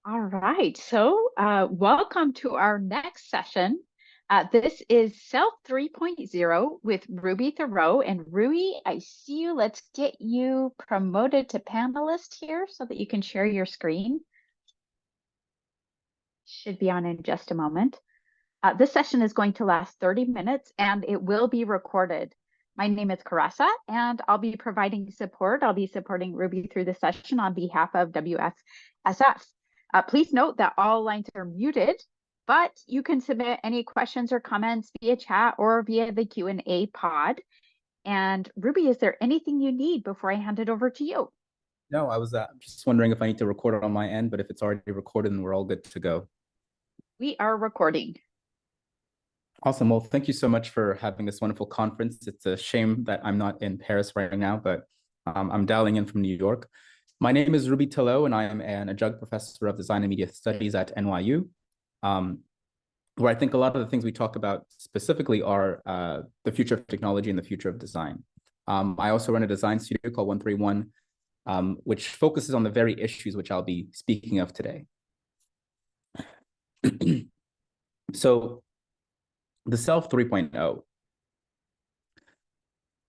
All right, so welcome to our next session. This is Self 3.0 with Ruby Thoreau. And Ruby, I see you. Let's get you promoted to panelist here so that you can share your screen. Should be on in just a moment. This session is going to last 30 minutes and it will be recorded. My name is Caressa and I'll be providing support. I'll be supporting Ruby through the session on behalf of WSSF. Please note that all lines are muted, but you can submit any questions or comments via chat or via the Q&A pod. And Ruby, is there anything you need before I hand it over to you? No, I was just wondering if I need to record it on my end, but if it's already recorded, then we're all good to go. We are recording. Awesome. Well, thank you so much for having this wonderful conference. It's a shame that I'm not in Paris right now, but I'm dialing in from New York. My name is Ruby Thelot, and I am an adjunct professor of design and media studies at NYU, where I think a lot of the things we talk about specifically are the future of technology and the future of design. I also run a design studio called 131, which focuses on the very issues which I'll be speaking of today. So, the Self 3.0.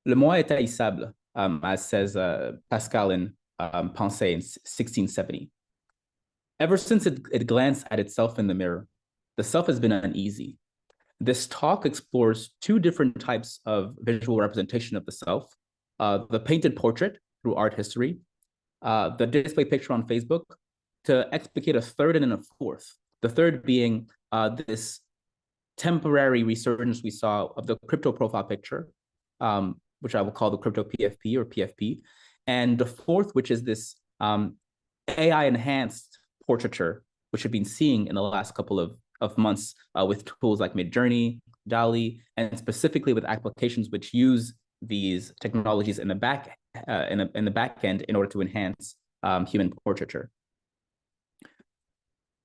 Le moi est haïssable, as says Pascal in Pensée in 1670. Ever since it glanced at itself in the mirror, the self has been uneasy. This talk explores two different types of visual representation of the self, the painted portrait through art history, the display picture on Facebook, to explicate a third and a fourth. The third being this temporary resurgence we saw of the crypto profile picture, which I will call the crypto PFP or PFP. And the fourth, which is this AI enhanced portraiture, which we've been seeing in the last couple of months with tools like Midjourney, DALL-E, and specifically with applications which use these technologies in the back end in order to enhance human portraiture.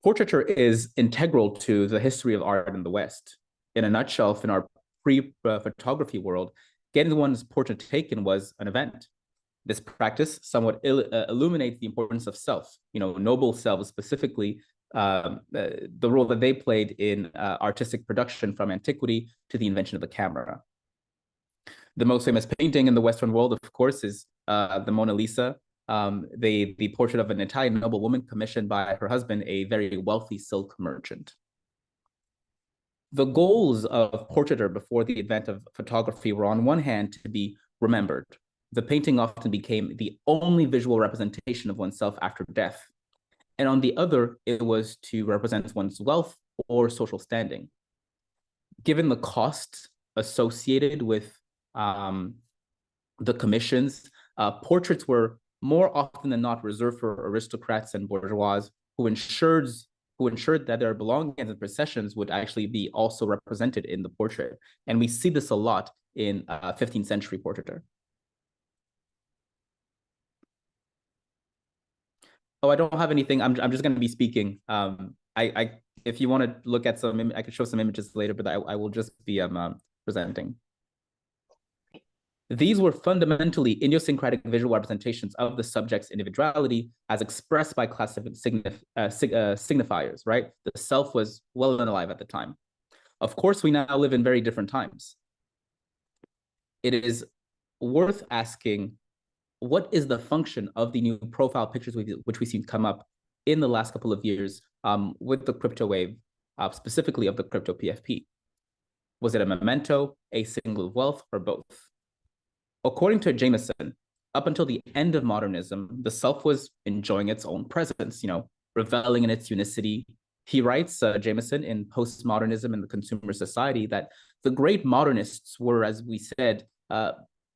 Portraiture is integral to the history of art in the West. In a nutshell, in our pre-photography world, getting one's portrait taken was an event. This practice somewhat illuminates the importance of self, noble selves specifically, the role that they played in artistic production from antiquity to the invention of the camera. The most famous painting in the Western world, of course, is the Mona Lisa, the portrait of an Italian noblewoman commissioned by her husband, a very wealthy silk merchant. The goals of portraiture before the advent of photography were, on one hand, to be remembered. The painting often became the only visual representation of oneself after death. And on the other, it was to represent one's wealth or social standing. Given the cost associated with the commissions, portraits were more often than not reserved for aristocrats and bourgeois who ensured that their belongings and possessions would actually be also represented in the portrait. And we see this a lot in 15th century portraiture. Oh, I don't have anything. I'm just going to be speaking. If you want to look at some, I could show some images later, but I will just be presenting. These were fundamentally idiosyncratic visual representations of the subject's individuality as expressed by classic signifiers, right? The self was well and alive at the time. Of course, we now live in very different times. It is worth asking, what is the function of the new profile pictures which we've seen come up in the last couple of years with the crypto wave, specifically of the crypto PFP? Was it a memento, a symbol of wealth, or both? According to Jameson, up until the end of modernism, the self was enjoying its own presence, reveling in its unicity. He writes, Jameson, in Postmodernism and the Consumer Society, that the great modernists were, as we said,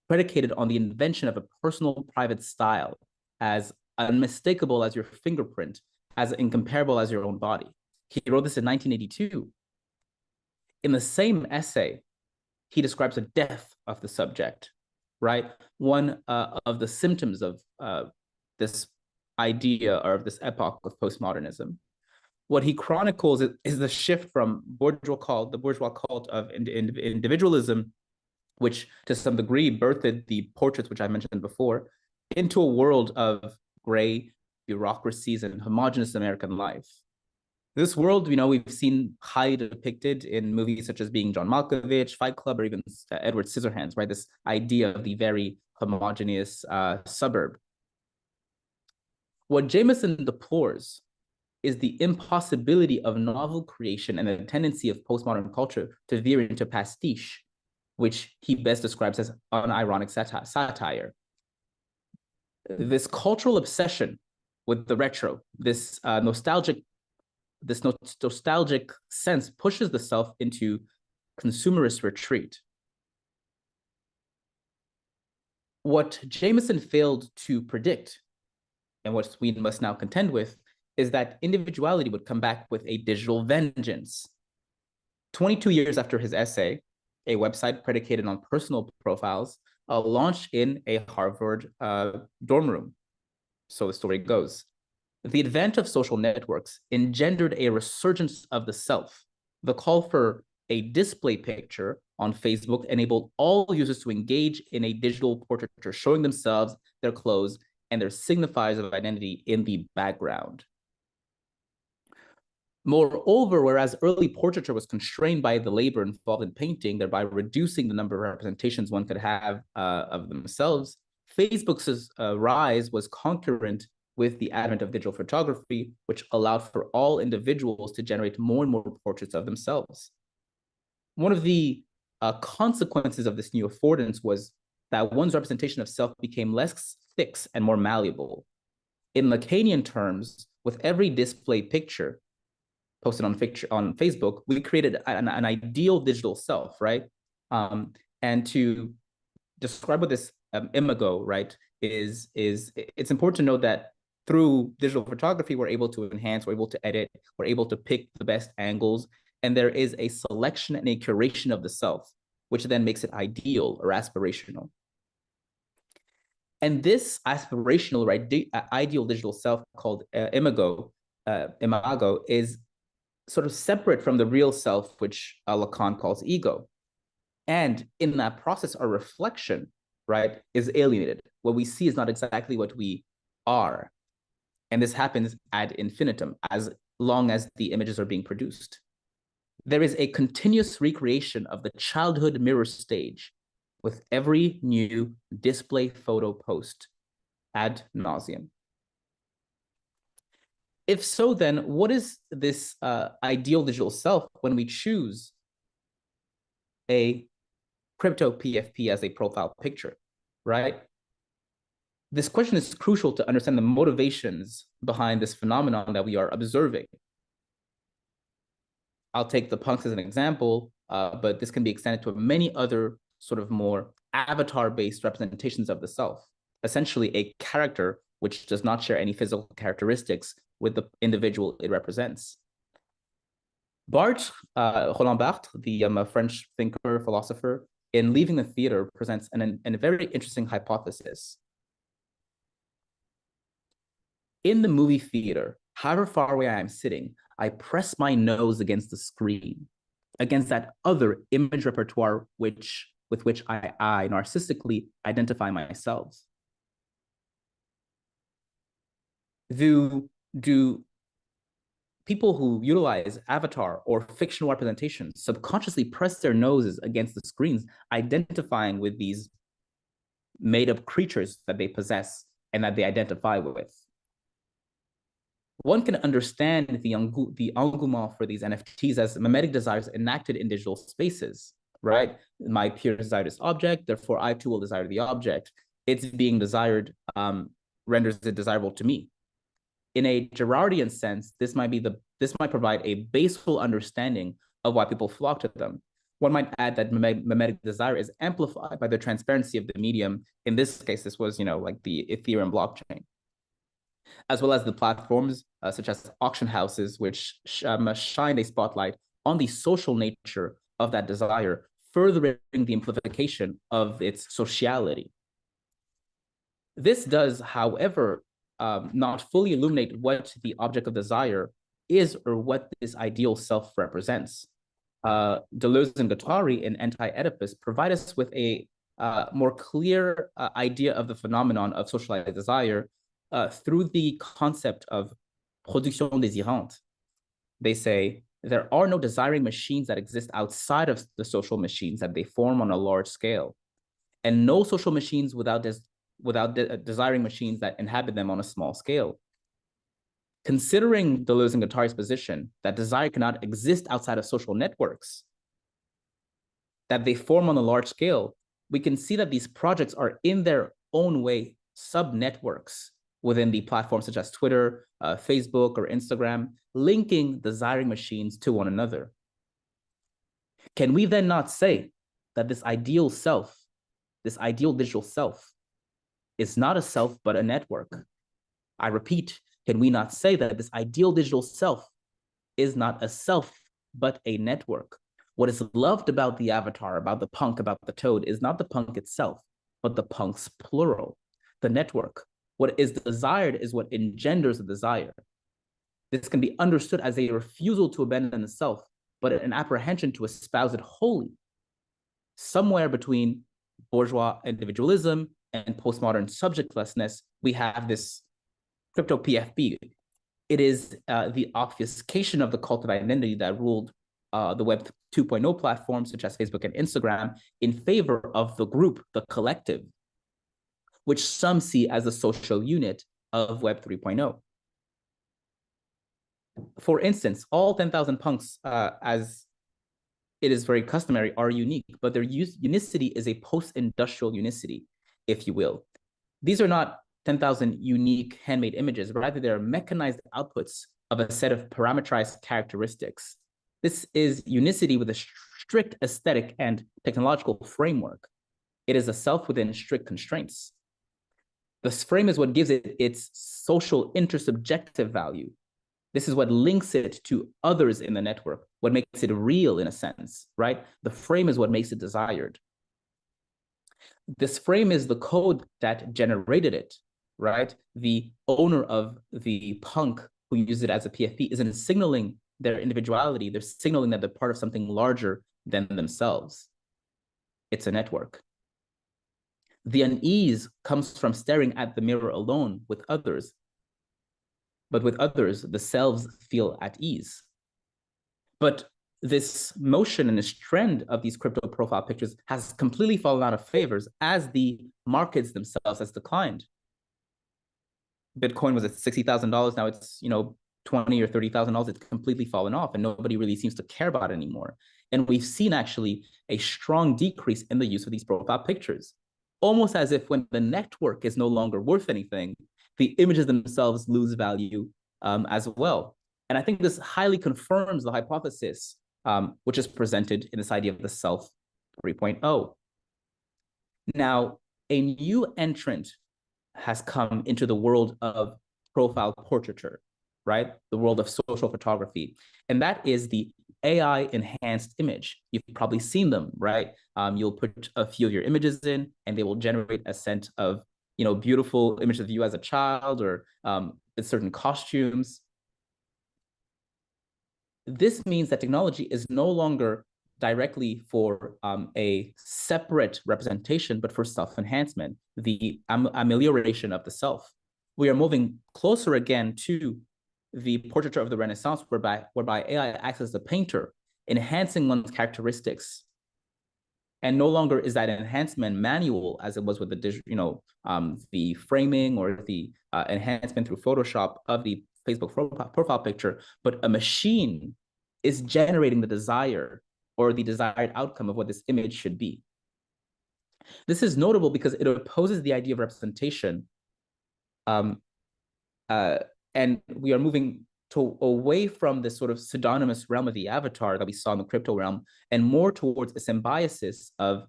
predicated on the invention of a personal private style as unmistakable as your fingerprint, as incomparable as your own body. He wrote this in 1982. In the same essay, he describes the death of the subject, right? One of the symptoms of this idea or of this epoch of postmodernism. What he chronicles is the shift from the bourgeois cult of individualism, which to some degree birthed the portraits which I mentioned before, into a world of gray, bureaucracies, and homogenous American life. This world, we've seen highly depicted in movies such as Being John Malkovich, Fight Club, or even Edward Scissorhands, right? This idea of the very homogeneous suburb. What Jameson deplores is the impossibility of novel creation and the tendency of postmodern culture to veer into pastiche, which he best describes as unironic satire. This cultural obsession with the retro, this nostalgic sense pushes the self into consumerist retreat. What Jameson failed to predict, and what we must now contend with, is that individuality would come back with a digital vengeance. 22 years after his essay, a website predicated on personal profiles launched in a Harvard dorm room. So the story goes. The advent of social networks engendered a resurgence of the self. The call for a display picture on Facebook enabled all users to engage in a digital portraiture, showing themselves, their clothes, and their signifiers of identity in the background. Moreover, whereas early portraiture was constrained by the labor involved in painting, thereby reducing the number of representations one could have of themselves, Facebook's rise was concurrent with the advent of digital photography, which allowed for all individuals to generate more and more portraits of themselves. One of the consequences of this new affordance was that one's representation of self became less fixed and more malleable. In Lacanian terms, with every display picture posted on Facebook, we created an ideal digital self, right? And to describe what this imago, right, is it's important to note that through digital photography, we're able to enhance, we're able to edit, we're able to pick the best angles, and there is a selection and a curation of the self, which then makes it ideal or aspirational. And this aspirational, right, ideal digital self called imago is sort of separate from the real self, which Lacan calls ego. And in that process, our reflection, right, is alienated. What we see is not exactly what we are. And this happens ad infinitum, as long as the images are being produced. There is a continuous recreation of the childhood mirror stage with every new display photo post ad nauseum. If so, then what is this ideal digital self when we choose a crypto PFP as a profile picture, right? This question is crucial to understand the motivations behind this phenomenon that we are observing. I'll take the punks as an example, but this can be extended to many other sort of more avatar-based representations of the self, essentially a character which does not share any physical characteristics with the individual it represents. Roland Barthes, the French thinker, philosopher, in Leaving the Theater, presents a very interesting hypothesis. In the movie theater, however far away I am sitting, I press my nose against the screen, against that other image repertoire with which I narcissistically identify myself. Do people who utilize avatar or fictional representations subconsciously press their noses against the screens, identifying with these made-up creatures that they possess and that they identify with? One can understand the engouement for these NFTs as mimetic desires enacted in digital spaces, right? My peer desired this object, therefore I too will desire the object. It's being desired renders it desirable to me. In a Girardian sense, this might provide a baseful understanding of why people flock to them. One might add that mimetic desire is amplified by the transparency of the medium. In this case, this was, like the Ethereum blockchain, as well as the platforms such as auction houses, which shine a spotlight on the social nature of that desire, furthering the amplification of its sociality. This does, however, not fully illuminate what the object of desire is or what this ideal self represents. Deleuze and Guattari in Anti-Oedipus provide us with a more clear idea of the phenomenon of socialized desire through the concept of production désirante, they say there are no desiring machines that exist outside of the social machines that they form on a large scale, and no social machines without desiring machines that inhabit them on a small scale. Considering Deleuze and Guattari's position that desire cannot exist outside of social networks, that they form on a large scale, we can see that these projects are in their own way sub-networks within the platforms such as Twitter, Facebook, or Instagram, linking desiring machines to one another. Can we then not say that this ideal self, this ideal digital self, is not a self, but a network? I repeat, can we not say that this ideal digital self is not a self, but a network? What is loved about the avatar, about the punk, about the toad, is not the punk itself, but the punk's plural, the network. What is desired is what engenders the desire. This can be understood as a refusal to abandon the self, but an apprehension to espouse it wholly. Somewhere between bourgeois individualism and postmodern subjectlessness, we have this crypto PFP. It is the obfuscation of the cult of identity that ruled the Web 2.0 platforms, such as Facebook and Instagram, in favor of the group, the collective, which some see as the social unit of Web 3.0. For instance, all 10,000 punks, as it is very customary, are unique, but their unicity is a post-industrial unicity, if you will. These are not 10,000 unique handmade images, rather they are mechanized outputs of a set of parameterized characteristics. This is unicity with a strict aesthetic and technological framework. It is a self within strict constraints. This frame is what gives it its social intersubjective value. This is what links it to others in the network, what makes it real in a sense, right? The frame is what makes it desired. This frame is the code that generated it, right? The owner of the punk who uses it as a PFP isn't signaling their individuality. They're signaling that they're part of something larger than themselves. It's a network. The unease comes from staring at the mirror alone with others. But with others, the selves feel at ease. But this motion and this trend of these crypto profile pictures has completely fallen out of favors as the markets themselves has declined. Bitcoin was at $60,000. Now it's, $20,000 or $30,000. It's completely fallen off and nobody really seems to care about it anymore. And we've seen actually a strong decrease in the use of these profile pictures, almost as if when the network is no longer worth anything, the images themselves lose value as well. And I think this highly confirms the hypothesis, which is presented in this idea of the self 3.0. Now, a new entrant has come into the world of profile portraiture, right? The world of social photography. And that is the AI enhanced image. You've probably seen them, right? You'll put a few of your images in and they will generate a set of, beautiful images of you as a child or certain costumes. This means that technology is no longer directly for a separate representation, but for self-enhancement, the amelioration of the self. We are moving closer again to the portraiture of the Renaissance, whereby AI acts as the painter, enhancing one's characteristics. And no longer is that enhancement manual as it was with the the framing or the enhancement through Photoshop of the Facebook profile picture, but a machine is generating the desire or the desired outcome of what this image should be. This is notable because it opposes the idea of representation. And we are moving away from this sort of pseudonymous realm of the avatar that we saw in the crypto realm and more towards a symbiosis of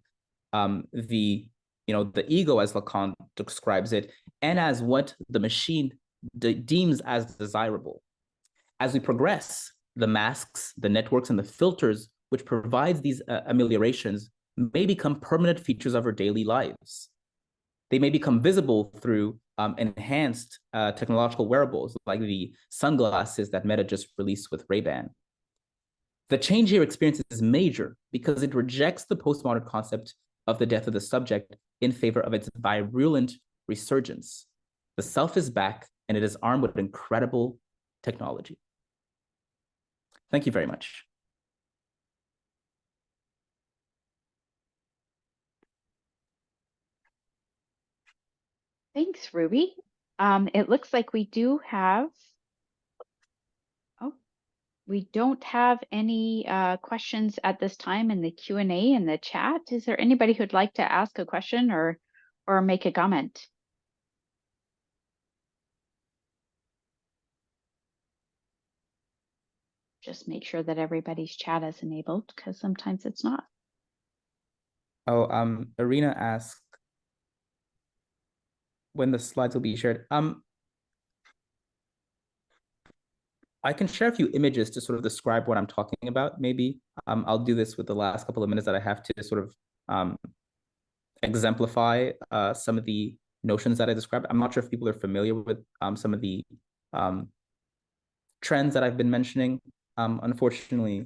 the ego, as Lacan describes it, and as what the machine deems as desirable. As we progress, the masks, the networks, and the filters which provides these ameliorations may become permanent features of our daily lives. They may become visible through enhanced technological wearables like the sunglasses that Meta just released with Ray-Ban. The change here experienced is major because it rejects the postmodern concept of the death of the subject in favor of its virulent resurgence. The self is back, and it is armed with incredible technology. Thank you very much. Thanks, Ruby. It looks like we do have, oh, we don't have any questions at this time in the Q&A in the chat. Is there anybody who'd like to ask a question or make a comment? Just make sure that everybody's chat is enabled because sometimes it's not. Oh, Arena asked when the slides will be shared. I can share a few images to sort of describe what I'm talking about, maybe. I'll do this with the last couple of minutes that I have to sort of exemplify some of the notions that I described. I'm not sure if people are familiar with some of the trends that I've been mentioning. Unfortunately,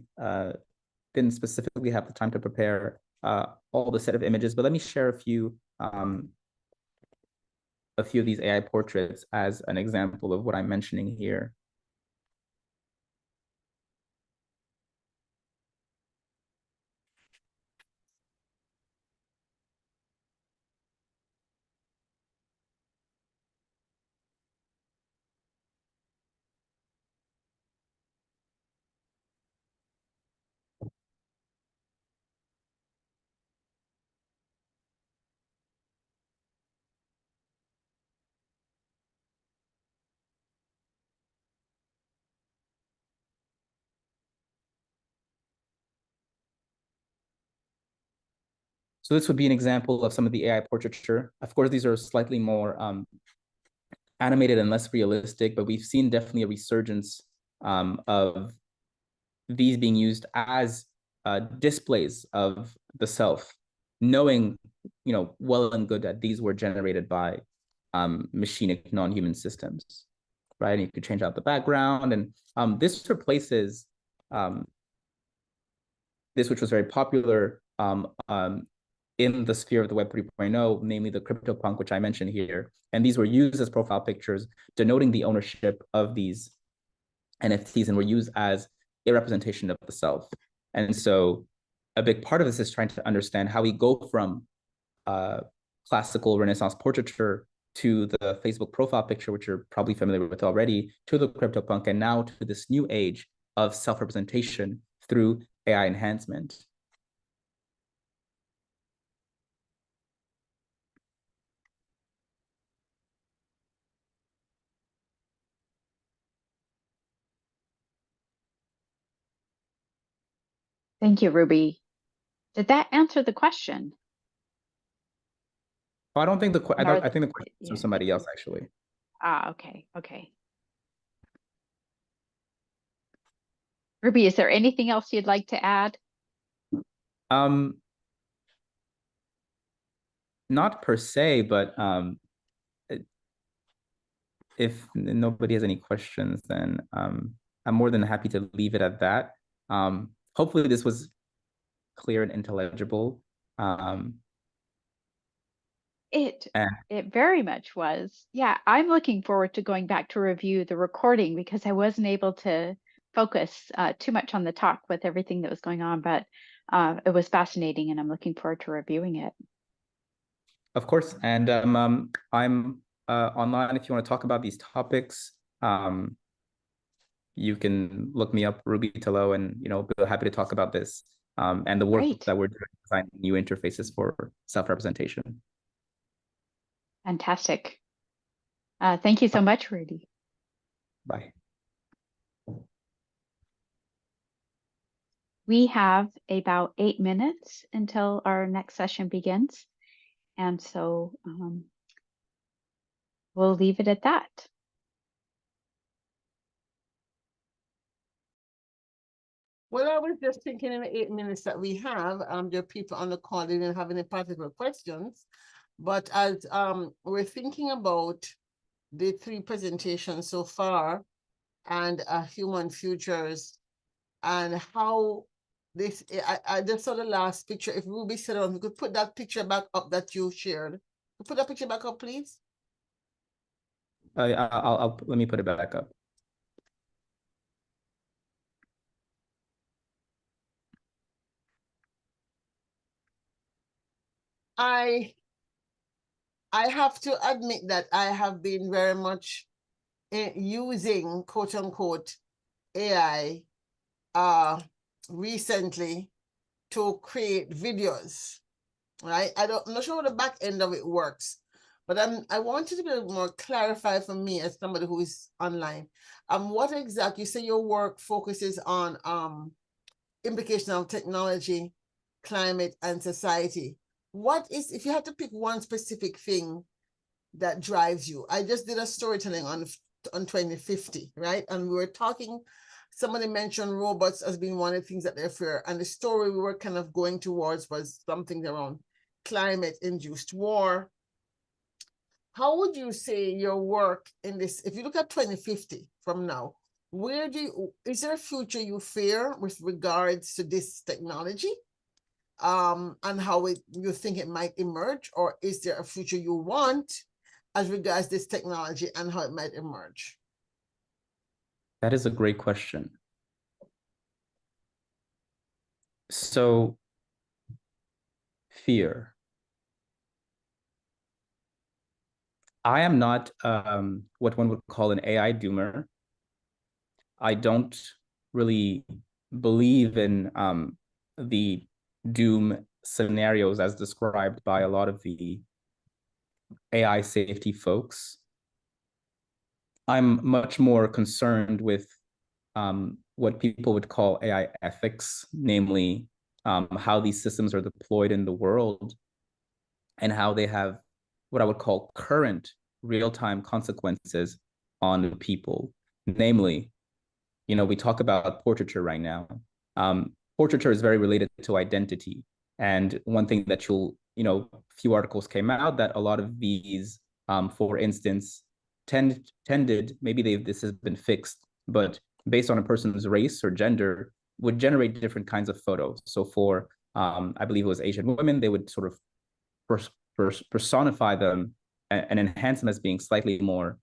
didn't specifically have the time to prepare all the set of images, but let me share a few of these AI portraits as an example of what I'm mentioning here. So this would be an example of some of the AI portraiture. Of course, these are slightly more animated and less realistic, but we've seen definitely a resurgence of these being used as displays of the self, knowing, well and good that these were generated by machinic non-human systems, right? And you could change out the background, and this replaces this, which was very popular in the sphere of the Web 3.0, namely the CryptoPunk, which I mentioned here. And these were used as profile pictures, denoting the ownership of these NFTs, and were used as a representation of the self. And so a big part of this is trying to understand how we go from classical Renaissance portraiture to the Facebook profile picture, which you're probably familiar with already, to the CryptoPunk, and now to this new age of self-representation through AI enhancement. Thank you, Ruby. Did that answer the question? I don't think I think the question is from somebody else, actually. Okay. Ruby, is there anything else you'd like to add? Not per se, but if nobody has any questions, then I'm more than happy to leave it at that. Hopefully this was clear and intelligible. It very much was. Yeah, I'm looking forward to going back to review the recording because I wasn't able to focus too much on the talk with everything that was going on, but it was fascinating and I'm looking forward to reviewing it. Of course, and I'm online if you want to talk about these topics. You can look me up, Ruby Thelot, and be happy to talk about this and the work that we're doing designing new interfaces for self-representation. Fantastic. Thank you so much, Rudy. Bye. We have about 8 minutes until our next session begins. And so we'll leave it at that. Well, I was just thinking in the 8 minutes that we have, there are people on the call that didn't have any particular questions. But as we're thinking about the 3 presentations so far and human futures and how this, I just saw the last picture. If Ruby said on, we could put that picture back up that you shared. Put that picture back up, please. I'll let me put it back up. I have to admit that I have been very much using quote unquote AI recently to create videos, right? I'm not sure how the back end of it works, but I want you to be a little more clarify for me as somebody who is online. What exactly, you say your work focuses on implication of technology, climate, and society. What is, if you had to pick one specific thing that drives you? I just did a storytelling on 2050, right? And we were talking, somebody mentioned robots as being one of the things that they fear. And the story we were kind of going towards was something around climate-induced war. How would you say your work in this, if you look at 2050 from now, where do you, is there a future you fear with regards to this technology? And how you think it might emerge, or is there a future you want as regards this technology and how it might emerge? That is a great question. So, fear. I am not what one would call an AI doomer. I don't really believe in the doom scenarios as described by a lot of the AI safety folks. I'm much more concerned with what people would call AI ethics, namely how these systems are deployed in the world and how they have what I would call current real-time consequences on people. Namely, we talk about portraiture right now. Portraiture is very related to identity. And one thing that few articles came out that a lot of these, for instance, tended, maybe this has been fixed, but based on a person's race or gender, would generate different kinds of photos. So for, I believe it was Asian women, they would sort of personify them and enhance them as being slightly more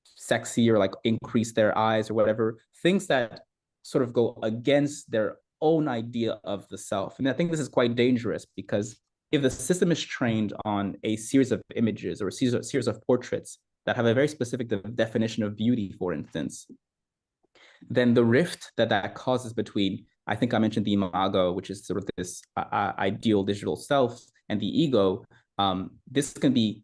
sexy, or like increase their eyes or whatever, things that sort of go against their own idea of the self. And I think this is quite dangerous, because if the system is trained on a series of images or a series of portraits that have a very specific definition of beauty, for instance, then the rift that causes between, I think I mentioned the imago, which is sort of this ideal digital self, and the ego, this can be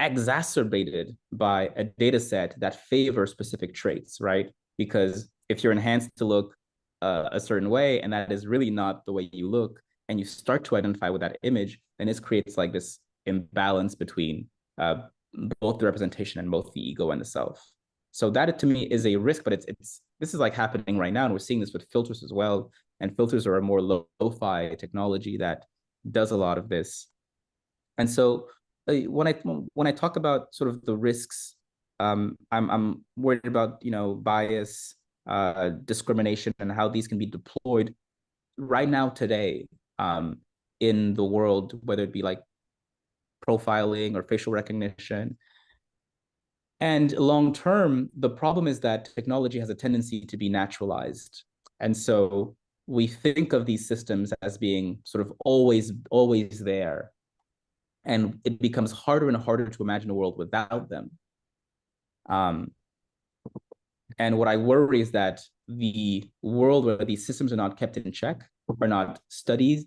exacerbated by a data set that favors specific traits, right? Because if you're enhanced to look a certain way, and that is really not the way you look, and you start to identify with that image, then this creates like this imbalance between both the representation and both the ego and the self. So that to me is a risk, but this is like happening right now, and we're seeing this with filters as well. And filters are a more lo-fi technology that does a lot of this. And so when I talk about sort of the risks, I'm worried about bias, discrimination, and how these can be deployed right now today in the world, whether it be like profiling or facial recognition. And long term, the problem is that technology has a tendency to be naturalized. And so we think of these systems as being sort of always there. And it becomes harder and harder to imagine a world without them. And what I worry is that the world where these systems are not kept in check, are not studied,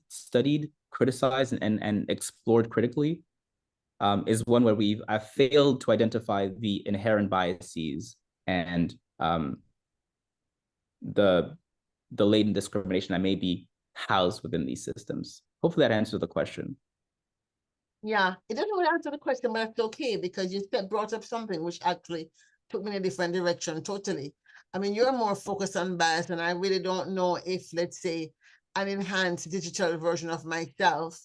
criticized, and explored critically, is one where we've failed to identify the inherent biases and the latent discrimination that may be housed within these systems. Hopefully that answers the question. Yeah, it doesn't really answer the question, but that's okay, because you brought up something which actually took me in a different direction totally. I mean, you're more focused on bias, and I really don't know if, let's say, an enhanced digital version of myself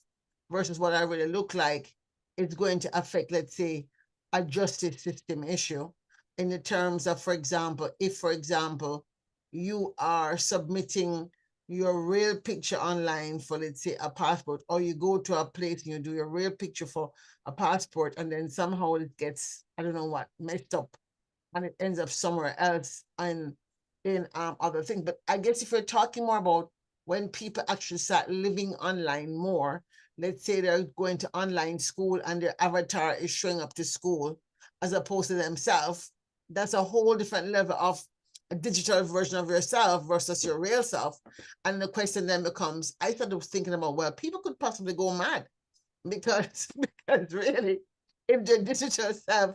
versus what I really look like is going to affect, let's say, a justice system issue in the terms of, for example, if, for example, you are submitting your real picture online for, let's say, a passport, or you go to a place and you do your real picture for a passport, and then somehow it gets, I don't know what, messed up, and it ends up somewhere else and in other things. But I guess if you're talking more about when people actually start living online more, let's say they're going to online school and their avatar is showing up to school as opposed to themselves, that's a whole different level of a digital version of yourself versus your real self. And the question then becomes, I started thinking about, well, people could possibly go mad because really, if their digital self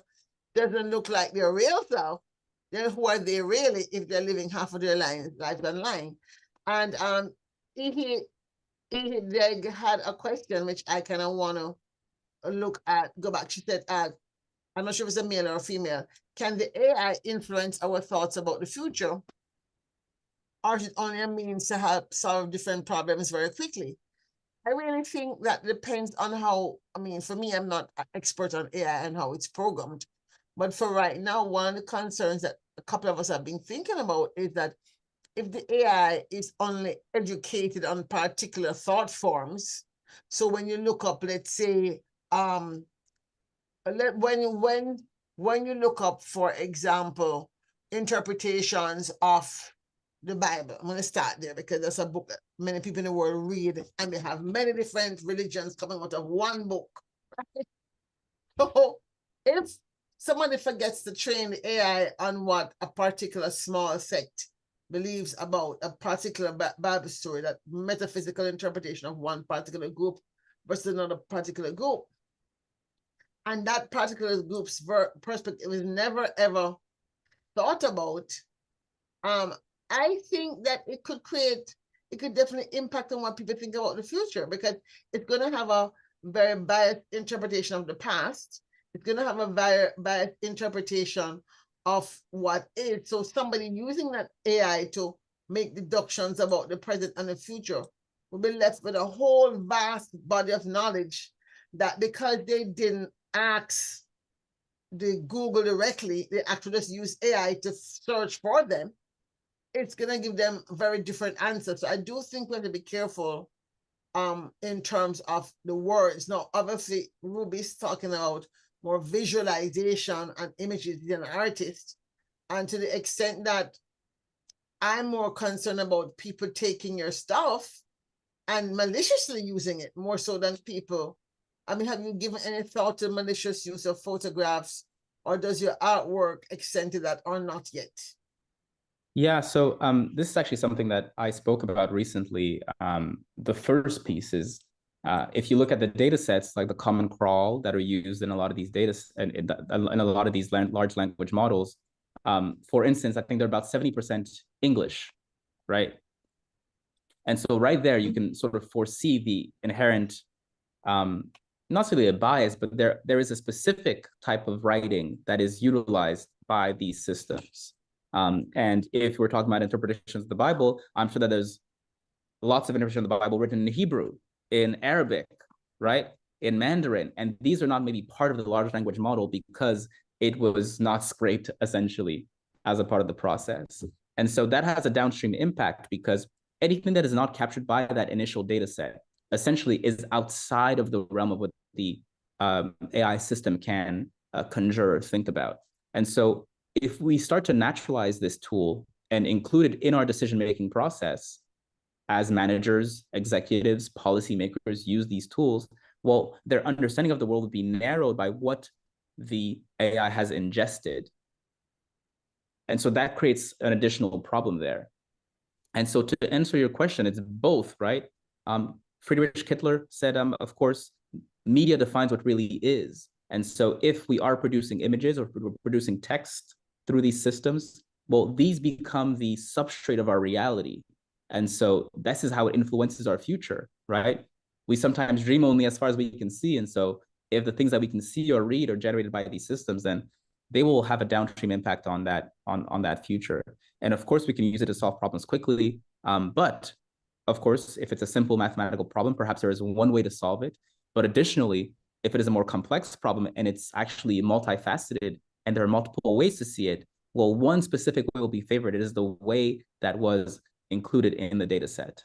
doesn't look like their real self, then who are they really if they're living half of their life online? And he had a question which I kind of want to go back. She said, I'm not sure if it's a male or a female. Can the AI influence our thoughts about the future? Or is it only a means to help solve different problems very quickly? I really think that depends on how, I mean, for me, I'm not an expert on AI and how it's programmed. But for right now, one of the concerns that a couple of us have been thinking about is that if the AI is only educated on particular thought forms, so when you look up, let's say, when you look up, for example, interpretations of the Bible, I'm going to start there because that's a book that many people in the world read, and they have many different religions coming out of one book. So if somebody forgets to train the AI on what a particular small sect believes about a particular Bible story, that metaphysical interpretation of one particular group versus another particular group, and that particular group's perspective is never ever thought about, I think that it could definitely impact on what people think about the future, because it's going to have a very biased interpretation of the past. It's going to have a very biased interpretation of what is. So somebody using that AI to make deductions about the present and the future will be left with a whole vast body of knowledge that, because they didn't ask the Google directly, they actually just use AI to search for them, it's going to give them very different answers. So I do think we have to be careful in terms of the words. Now, obviously, Ruby's talking about more visualization and images than an artist. And to the extent that I'm more concerned about people taking your stuff and maliciously using it more so than people. I mean, have you given any thought to malicious use of photographs, or does your artwork extend to that, or not yet? Yeah, so this is actually something that I spoke about recently. The first piece is, if you look at the data sets, like the Common Crawl that are used in a lot of these data and in a lot of these large language models, for instance, I think they're about 70% English, right? And so right there, you can sort of foresee the inherent, not necessarily a bias, but there is a specific type of writing that is utilized by these systems. And if we're talking about interpretations of the Bible, I'm sure that there's lots of interpretations of the Bible written in Hebrew, in Arabic, right? In Mandarin. And these are not maybe part of the large language model because it was not scraped essentially as a part of the process. And so that has a downstream impact, because anything that is not captured by that initial data set essentially is outside of the realm of what the AI system can conjure or think about. And so if we start to naturalize this tool and include it in our decision-making process, as managers, executives, policymakers use these tools, well, their understanding of the world will be narrowed by what the AI has ingested. And so that creates an additional problem there. And so to answer your question, it's both, right? Friedrich Kittler said, of course, media defines what really is. And so if we are producing images or we're producing text through these systems, well, these become the substrate of our reality. And so this is how it influences our future, right? We sometimes dream only as far as we can see. And so if the things that we can see or read are generated by these systems, then they will have a downstream impact on that future. And of course, we can use it to solve problems quickly. But of course, if it's a simple mathematical problem, perhaps there is one way to solve it. But additionally, if it is a more complex problem and it's actually multifaceted and there are multiple ways to see it, well, one specific way will be favored. It is the way that was included in the data set.